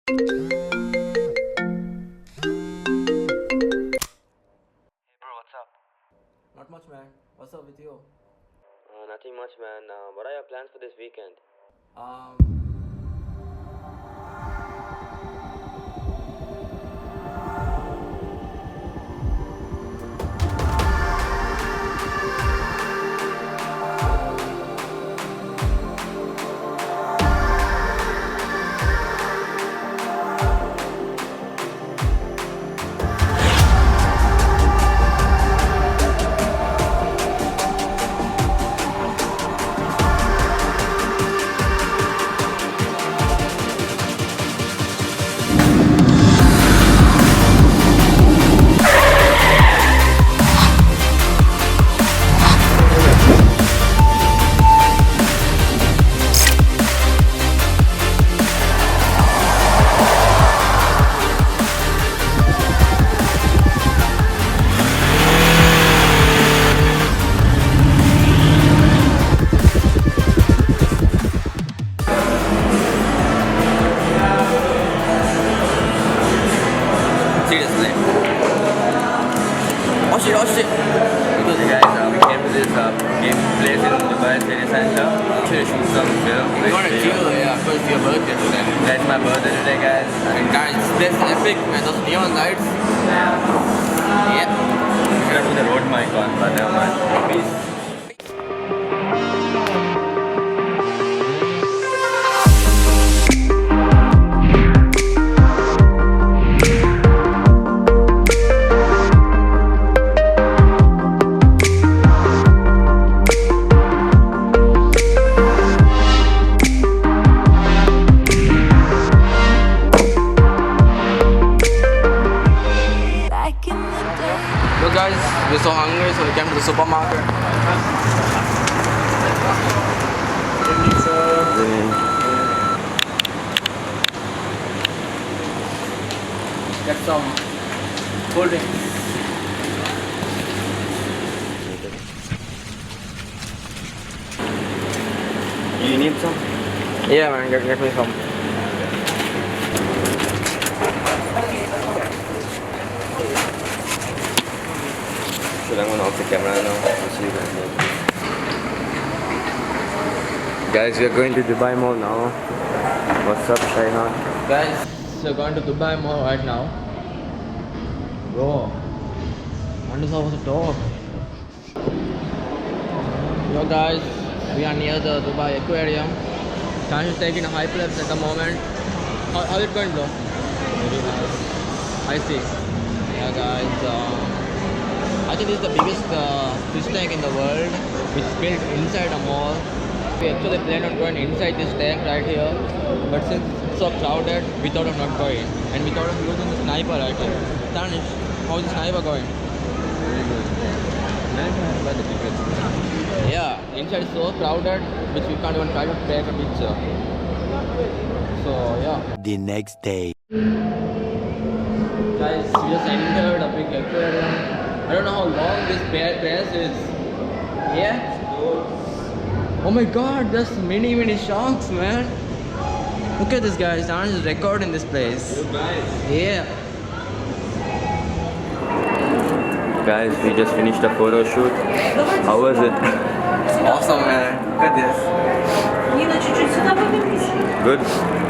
Bro, what's up? Not much, man. What's up with you? Nothing much, man. What are your plans for this weekend? Um, Seriously. oh shit. Hey guys, we came to this game place in Dubai City Center to shoot some film. We wanna chill, yeah, because it's your birthday today. That's my birthday today, guys. And guys, this is epic, man. Those neon lights. Yeah. We should have put the road mic on, but never mind. Peace. Look guys, we're so hungry, so we came to the supermarket. Get some cold drinks. You need some? Yeah man, get me some. Should I'm gonna off the camera now. I'll see you guys later. Guys, we are going to Dubai Mall now. What's up, Shaihan? Guys, we're going to Dubai Mall right now. Bro, when is supposed to talk? Yo guys, we are near the Dubai Aquarium. Time is taking a hyperlapse at the moment. How it going, bro? Very nice. I see. Yeah guys, I think this is the biggest fish tank in the world, which is built inside a mall. We actually planned on going inside this tank right here, but since it's so crowded, we thought of not going. And we thought of using the sniper right here. Tanish, how's the sniper going? Very good. By the tickets. Yeah, inside is so crowded, which we can't even try to take a picture. So yeah. The next day. Guys, we just entered a big aquarium. I don't know how long this place is. Yeah? Oh my god, there's many sharks, man. Look at this, guys. Tanish is recording this place. Yeah. Guys, we just finished a photo shoot. How was it? Awesome, man. Look at this. Good?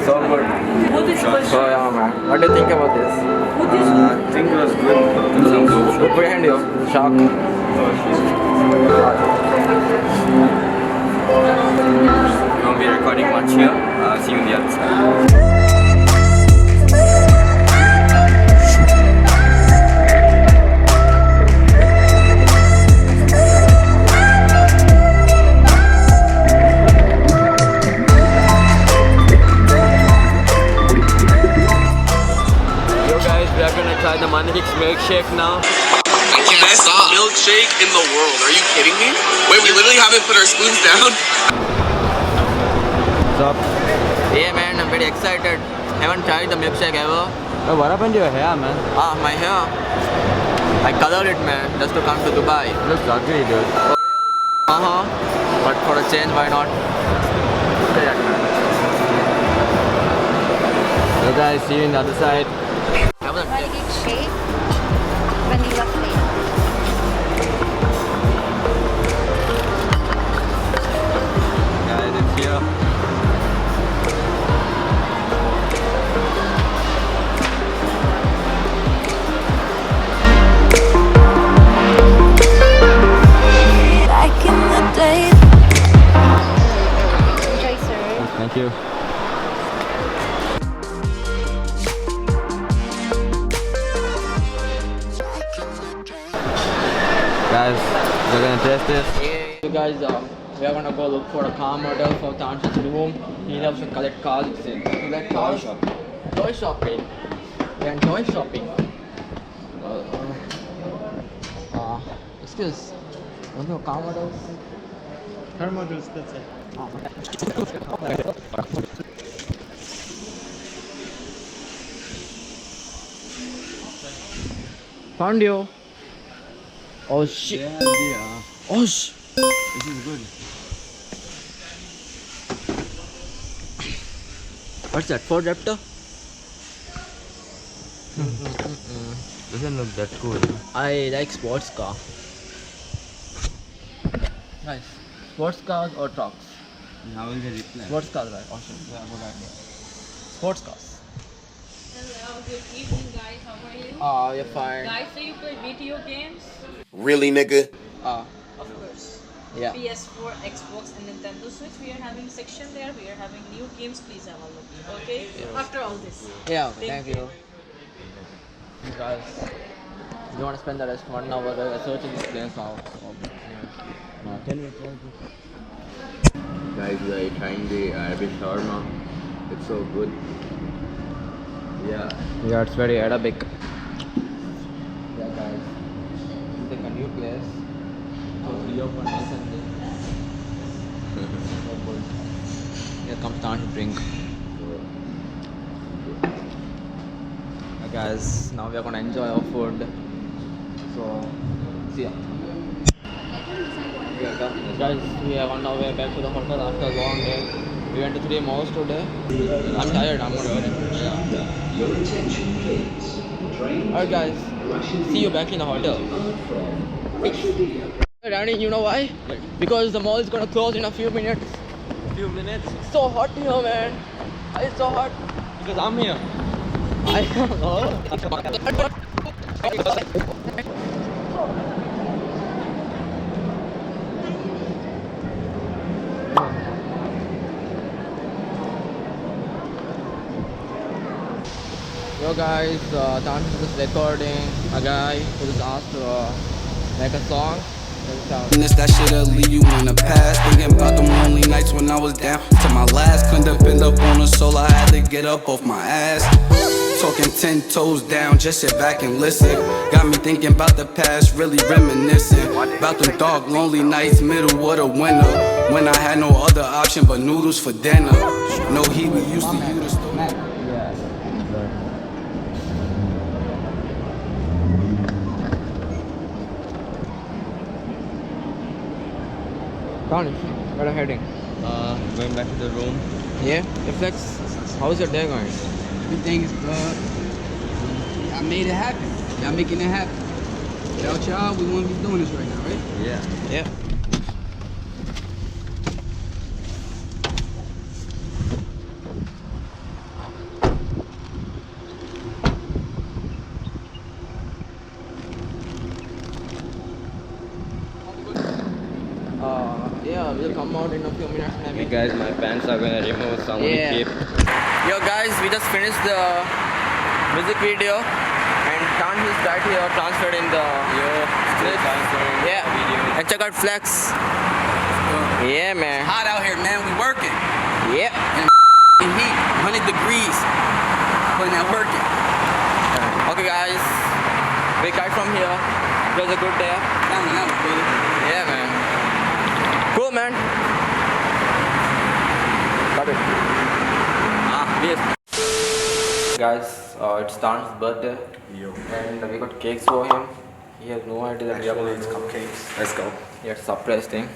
So good. So yeah, man. What do you think about this? I think it was good. Look behind you. Shark. We won't be recording much here. See you on the other side. Try the mkiv milkshake now. Best milkshake in the world. Are you kidding me? Wait, we literally haven't put our spoons down. What's up? Yeah, man, I'm very excited. Haven't tried the milkshake ever. Oh, what happened to your hair, man? My hair. I colored it, man, just to come to Dubai. Looks ugly, dude. But for a change, why not? Look guys, see you in the other side. Renegade shake, vanilla flavor. Guys, it's here. Back in the day. Enjoy, sir. Thank you. Guys, we're gonna test this. You guys, we are gonna go look for a car model for Tansh's room. He loves to collect cars. You like cars? Toy shopping. Yeah, toy shopping. Excuse. What are car models? Car models, that's it. Found you. Oh shit. Yeah. Oh sh. This is good. What's that? Ford Raptor? Doesn't look that cool. I like sports car. Nice. Sports cars or trucks? How will they reply? Sports cars, right? Awesome. Yeah, good idea. Sports cars. Hello, good evening guys, how are you? Oh, you're fine. Guys, so you play video games? Really, nigga? Ah, Of course. yeah. PS4, Xbox and Nintendo Switch, we are having section there, we are having new games, please have a look, okay? After all this. Yeah, okay, thank you. You guys, you want to spend the rest 1 hour searching this place now. So, yeah. Guys, we are trying the Arabic shawarma. It's so good. Yeah. Yeah, it's very Arabic. Yeah, guys. It's like a new place. So, reopened recently. So good. Here comes time to drink. Yeah, guys, now we are gonna enjoy our food. So, see ya. Yeah, guys, we are on our way back to the hotel after a long day. We went to 3 malls today. I'm tired, I'm gonna Alright guys, see you back in the hotel. Danny, you know why? Because the mall is gonna close in a few minutes. Few minutes? It's so hot here, man. It's so hot. Because I'm here. I don't know. Yo guys, Tansh is just recording a guy who just asked to make a song. This that shit'll leave you in the past. Thinking about them lonely nights when I was down to my last. Couldn't depend up on a soul, I had to get up off my ass. Talking 10 toes down, just sit back and listen. Got me thinking about the past, really reminiscing. About them dark, lonely nights, middle of the winter. When I had no other option but noodles for dinner. No heat, we used to use the stove. Tansh, where are you heading? Going back to the room. Yeah? Reflex, how's your day going? Everything's good. I made it happen. Y'all making it happen. Without y'all, we wouldn't be doing this right now, right? Yeah. Yeah. Yeah, we'll come out in a few minutes maybe. Hey guys, my pants are gonna remove some Yeah. keep. Yo guys, we just finished the music video and Tansh is right here transferred in the clip. Yeah. Video. And check out Flex. Yeah man. Hot out here, man, we working. Yeah. In heat, 100 degrees. Putting that work in. Okay guys, we cut from here. It was a good day. Yeah man. Cool man. Got it. Yes. Guys, it's Tansh's birthday. And we got cakes for him. He has no idea that we are going to do cupcakes. Let's go. Yeah, surprise thing.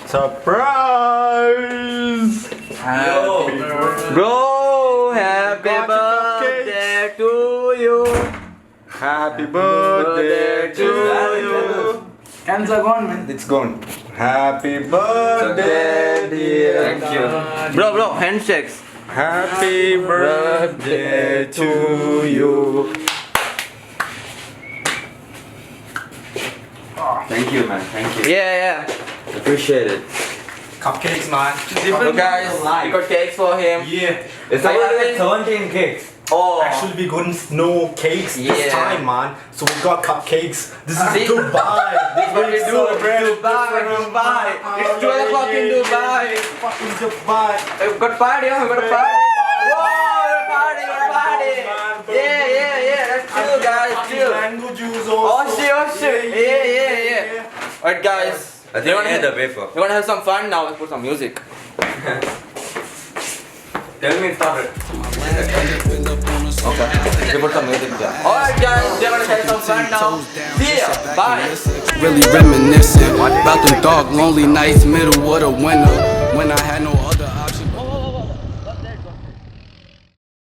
Surprise! Bro, happy birthday to you. Happy birthday to you. Cans are gone, man. It's gone. Happy birthday, dear. Thank you. Bro, handshakes. Happy birthday to you. Thank you, man. Thank you. Yeah. Appreciate it. Cupcakes, man. So guys, we got cakes for him. Yeah. It's How like is it? 17 cakes. Oh. Actually, we got no cakes this Yeah. time, man. So we got cupcakes. This is See? Dubai. This is what we do. Dubai. It's 12 o'clock in Dubai. Fucking Dubai. We've got party, huh? We've got a party. Whoa, party. Yeah. Let's chill, guys. Chill. Mango juice Oh also. shit. Yeah. Alright, guys. I think I had the paper. You wanna have some fun now? Let's put some music. Tell me start it. Okay. They put some music there. Alright, guys. We're gonna have some fun now. See ya. Bye. Really reminiscing about them dark, lonely nights, middle of the winter when I had no